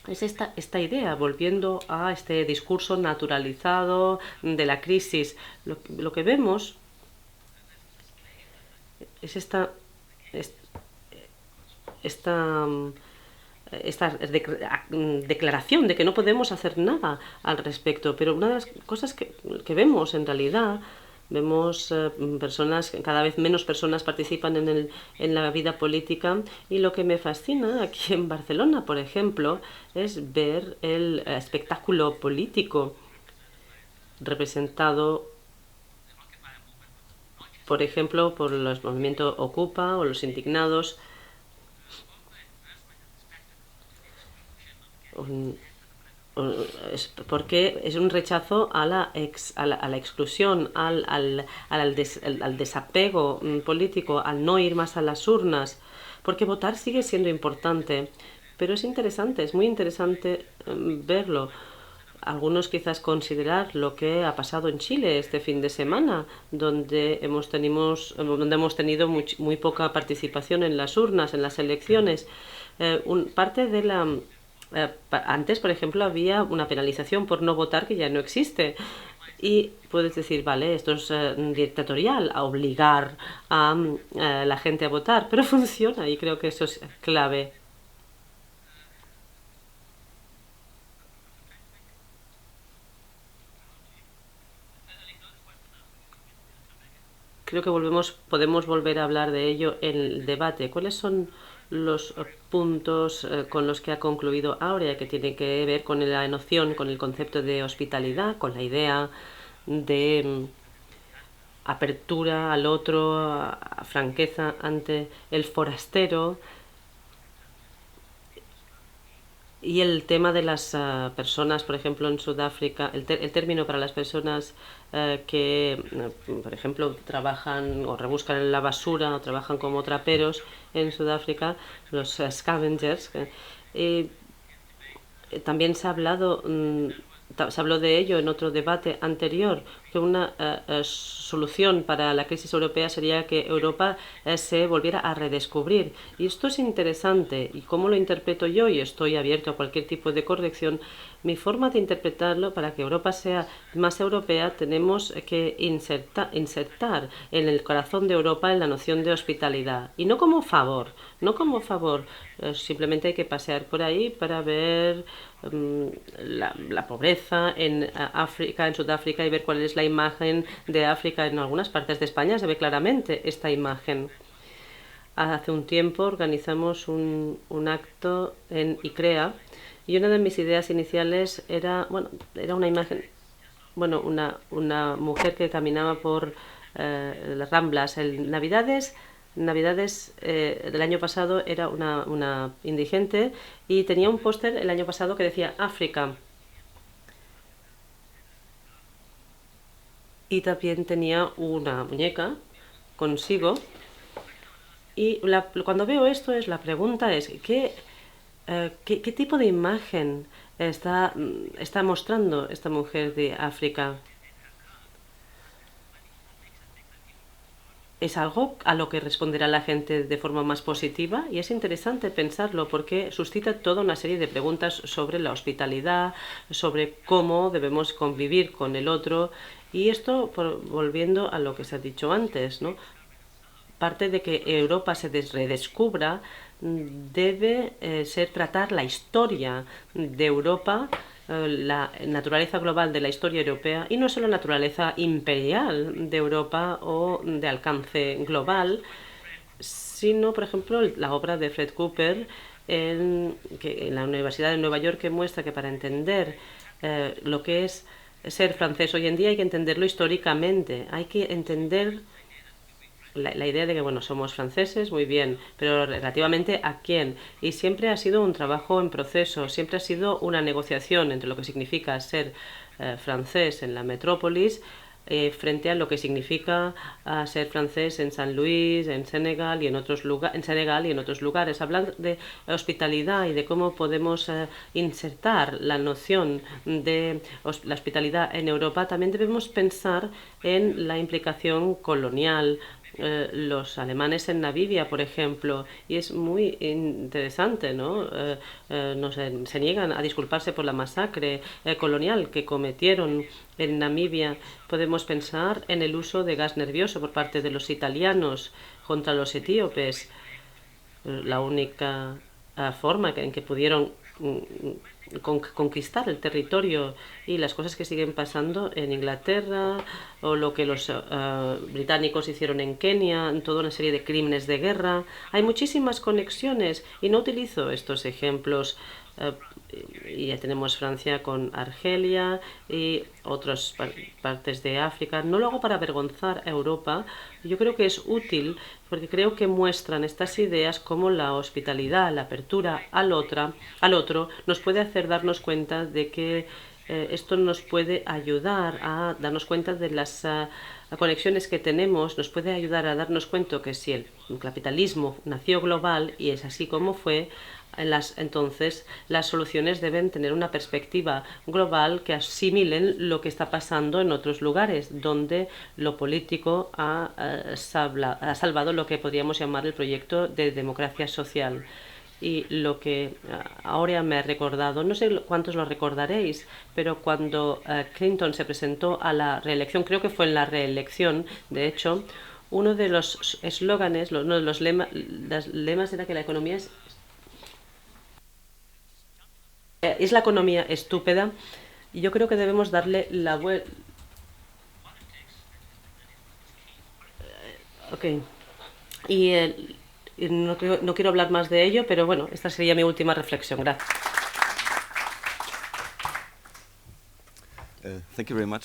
es esta idea, volviendo a este discurso naturalizado de la crisis. Lo que vemos es esta esta declaración de que no podemos hacer nada al respecto. Pero una de las cosas que vemos en realidad, vemos personas, cada vez menos personas participan en la vida política, y lo que me fascina aquí en Barcelona, por ejemplo, es ver el espectáculo político representado, por ejemplo, por los movimientos Ocupa o los indignados, porque es un rechazo a la exclusión, al desapego político, al no ir más a las urnas, porque votar sigue siendo importante. Pero es interesante, es muy interesante verlo. Algunos quizás considerar lo que ha pasado en Chile este fin de semana, donde hemos tenido muy poca participación en las urnas, en las elecciones. Parte de la antes, por ejemplo, había una penalización por no votar que ya no existe. Y puedes decir, vale, esto es dictatorial, a obligar a la gente a votar, pero funciona, y creo que eso es clave. Creo que podemos volver a hablar de ello en el debate. ¿Cuáles son los puntos con los que ha concluido Aurea, que tiene que ver con la noción, con el concepto de hospitalidad, con la idea de apertura al otro, a franqueza ante el forastero, y el tema de las personas, por ejemplo, en Sudáfrica, el término para las personas que, por ejemplo, trabajan o rebuscan en la basura o trabajan como traperos en Sudáfrica, los scavengers. También se habló de ello en otro debate anterior, que una solución para la crisis europea sería que Europa se volviera a redescubrir. Y esto es interesante. ¿Y cómo lo interpreto yo? Y estoy abierto a cualquier tipo de corrección. Mi forma de interpretarlo, para que Europa sea más europea, tenemos que insertar en el corazón de Europa en la noción de hospitalidad. Y no como favor, simplemente hay que pasear por ahí para ver la pobreza en África, en Sudáfrica, y ver cuál es la imagen de África. En algunas partes de España se ve claramente esta imagen. Hace un tiempo organizamos un acto en ICREA, y una de mis ideas iniciales era una imagen, una mujer que caminaba por las Ramblas. Navidades del año pasado era una indigente, y tenía un póster el año pasado que decía África. Y también tenía una muñeca consigo. Y cuando veo esto, la pregunta es, ¿qué tipo de imagen está mostrando esta mujer de África? Es algo a lo que responderá la gente de forma más positiva, y es interesante pensarlo porque suscita toda una serie de preguntas sobre la hospitalidad, sobre cómo debemos convivir con el otro. Y esto, volviendo a lo que se ha dicho antes, ¿no? Parte de que Europa se redescubra debe ser tratar la historia de Europa, la naturaleza global de la historia europea, y no solo la naturaleza imperial de Europa o de alcance global, sino, por ejemplo, la obra de Fred Cooper en la Universidad de Nueva York, que muestra que para entender lo que es ser francés hoy en día hay que entenderlo históricamente, hay que entender la idea de que, somos franceses, muy bien, pero relativamente a quién. Y siempre ha sido un trabajo en proceso, siempre ha sido una negociación entre lo que significa ser francés en la metrópolis frente a lo que significa ser francés en San Luis, en Senegal y en otros lugares. Hablar de hospitalidad y de cómo podemos insertar la noción de la hospitalidad en Europa, también debemos pensar en la implicación colonial. Los alemanes en Namibia, por ejemplo, y es muy interesante, ¿no? Se niegan a disculparse por la masacre colonial que cometieron en Namibia. Podemos pensar en el uso de gas nervioso por parte de los italianos contra los etíopes. La única forma en que pudieron conquistar el territorio y las cosas que siguen pasando en Inglaterra o lo que los británicos hicieron en Kenia, en toda una serie de crímenes de guerra. Hay muchísimas conexiones y no utilizo estos ejemplos. Y ya tenemos Francia con Argelia y otras partes de África. No lo hago para avergonzar a Europa. Yo creo que es útil porque creo que muestran estas ideas como la hospitalidad, la apertura al otro, nos puede hacer darnos cuenta de que esto nos puede ayudar a darnos cuenta de las conexiones que tenemos, nos puede ayudar a darnos cuenta que si el capitalismo nació global y es así como fue, entonces las soluciones deben tener una perspectiva global que asimilen lo que está pasando en otros lugares, donde lo político ha salvado lo que podríamos llamar el proyecto de democracia social. Y lo que ahora me ha recordado, no sé cuántos lo recordaréis, pero cuando Clinton se presentó a la reelección, creo que fue en la reelección, de hecho, uno de los eslóganes, uno de los lemas era que la economía es la economía estúpida. Y yo creo que debemos darle la vuelta. Ok. Y no quiero hablar más de ello, pero bueno, esta sería mi última reflexión. Gracias. Thank you very much,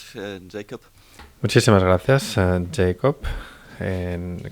Jacob. Muchísimas gracias, Jacob.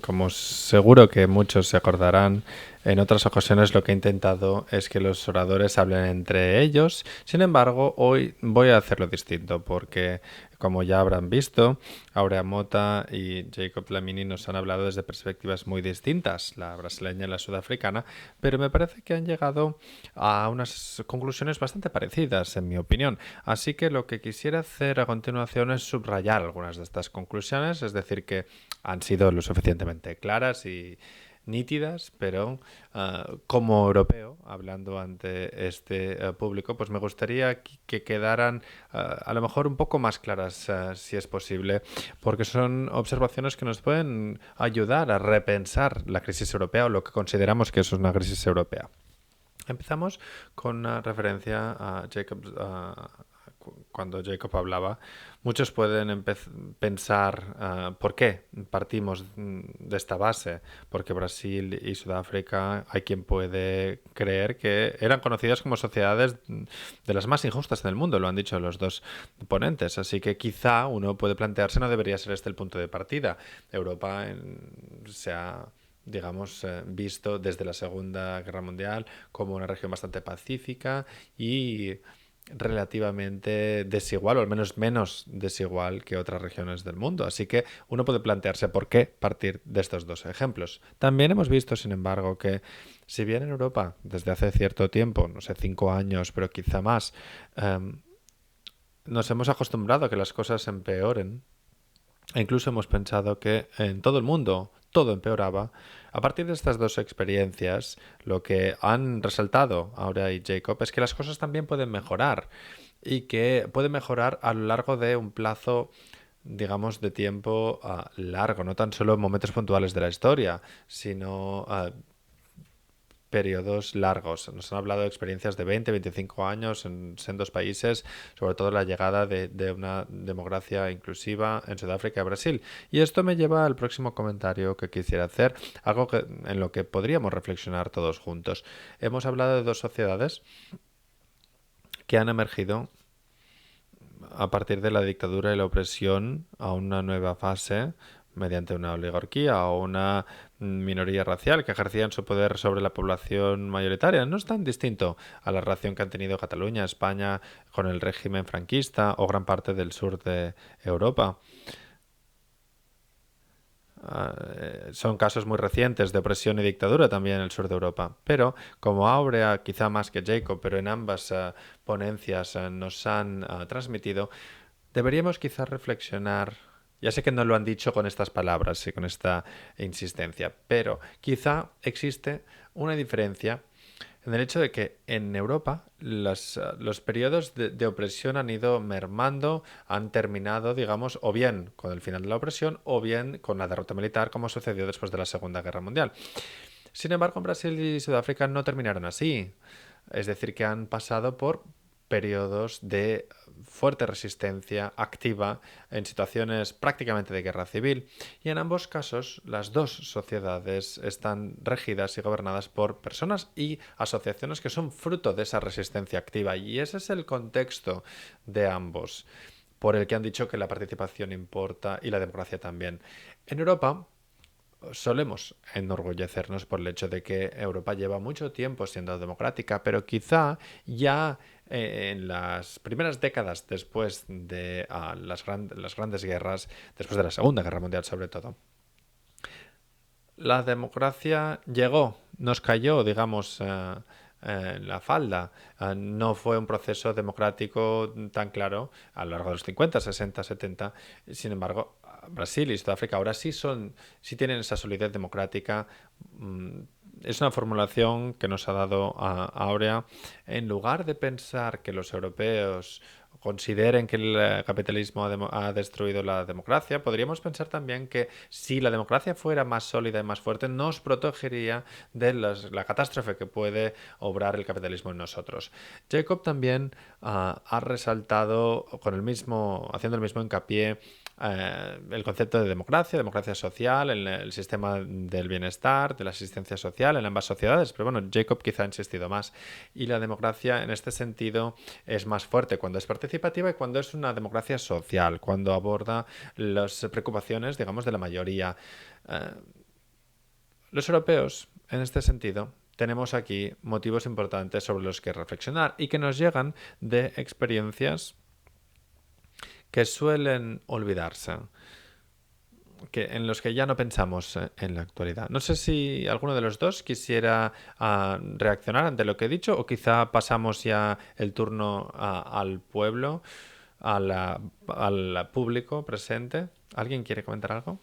Como seguro que muchos se acordarán, en otras ocasiones lo que he intentado es que los oradores hablen entre ellos. Sin embargo, hoy voy a hacerlo distinto porque, como ya habrán visto, Aurea Mota y Jacob Lamini nos han hablado desde perspectivas muy distintas, la brasileña y la sudafricana, pero me parece que han llegado a unas conclusiones bastante parecidas, en mi opinión. Así que lo que quisiera hacer a continuación es subrayar algunas de estas conclusiones, es decir, que han sido lo suficientemente claras y nítidas, pero como europeo, hablando ante este público, pues me gustaría que quedaran a lo mejor un poco más claras, si es posible, porque son observaciones que nos pueden ayudar a repensar la crisis europea o lo que consideramos que es una crisis europea. Empezamos con una referencia a Jacob, cuando Jacob hablaba. Muchos pueden pensar por qué partimos de esta base, porque Brasil y Sudáfrica hay quien puede creer que eran conocidas como sociedades de las más injustas del mundo, lo han dicho los dos ponentes, así que quizá uno puede plantearse no debería ser este el punto de partida. Europa se ha digamos, visto desde la Segunda Guerra Mundial como una región bastante pacífica y relativamente desigual, o al menos menos desigual que otras regiones del mundo. Así que uno puede plantearse por qué partir de estos dos ejemplos. También hemos visto, sin embargo, que si bien en Europa desde hace cierto tiempo, no sé, 5 años, pero quizá más, nos hemos acostumbrado a que las cosas empeoren, e incluso hemos pensado que en todo el mundo todo empeoraba. A partir de estas dos experiencias, lo que han resaltado Aurea y Jacob es que las cosas también pueden mejorar y que pueden mejorar a lo largo de un plazo, digamos, de tiempo largo, no tan solo en momentos puntuales de la historia, sino periodos largos. Nos han hablado de experiencias de 20, 25 años en sendos países, sobre todo la llegada de una democracia inclusiva en Sudáfrica y Brasil. Y esto me lleva al próximo comentario que quisiera hacer, algo en lo que podríamos reflexionar todos juntos. Hemos hablado de dos sociedades que han emergido a partir de la dictadura y la opresión a una nueva fase mediante una oligarquía o una minoría racial que ejercían su poder sobre la población mayoritaria. No es tan distinto a la relación que han tenido Cataluña, España, con el régimen franquista o gran parte del sur de Europa. Son casos muy recientes de opresión y dictadura también en el sur de Europa. Pero, como Aurea, quizá más que Jacob, pero en ambas ponencias nos han transmitido, deberíamos quizá reflexionar. Ya sé que no lo han dicho con estas palabras y con esta insistencia, pero quizá existe una diferencia en el hecho de que en Europa los periodos de opresión han ido mermando, han terminado, digamos, o bien con el final de la opresión o bien con la derrota militar, como sucedió después de la Segunda Guerra Mundial. Sin embargo, Brasil y Sudáfrica no terminaron así. Es decir, que han pasado por periodos de fuerte resistencia activa en situaciones prácticamente de guerra civil, y en ambos casos las dos sociedades están regidas y gobernadas por personas y asociaciones que son fruto de esa resistencia activa, y ese es el contexto de ambos, por el que han dicho que la participación importa y la democracia también. En Europa solemos enorgullecernos por el hecho de que Europa lleva mucho tiempo siendo democrática, pero quizá ya en las primeras décadas después de las grandes guerras, después de la Segunda Guerra Mundial sobre todo, la democracia llegó, nos cayó, digamos, en la falda. No fue un proceso democrático tan claro a lo largo de los 50, 60, 70. Sin embargo, Brasil y Sudáfrica ahora sí tienen esa solidez democrática. Es una formulación que nos ha dado Aurea. En lugar de pensar que los europeos consideren que el capitalismo ha destruido la democracia, podríamos pensar también que si la democracia fuera más sólida y más fuerte, nos protegería de la catástrofe que puede obrar el capitalismo en nosotros. Jacob también ha resaltado, haciendo el mismo hincapié, el concepto de democracia social, el sistema del bienestar, de la asistencia social en ambas sociedades, pero bueno, Jacob quizá ha insistido más. Y la democracia en este sentido es más fuerte cuando es participativa y cuando es una democracia social, cuando aborda las preocupaciones, digamos, de la mayoría. Los europeos, en este sentido, tenemos aquí motivos importantes sobre los que reflexionar y que nos llegan de experiencias que suelen olvidarse, en los que ya no pensamos en la actualidad. No sé si alguno de los dos quisiera reaccionar ante lo que he dicho, o quizá pasamos ya el turno al pueblo, al público presente. ¿Alguien quiere comentar algo?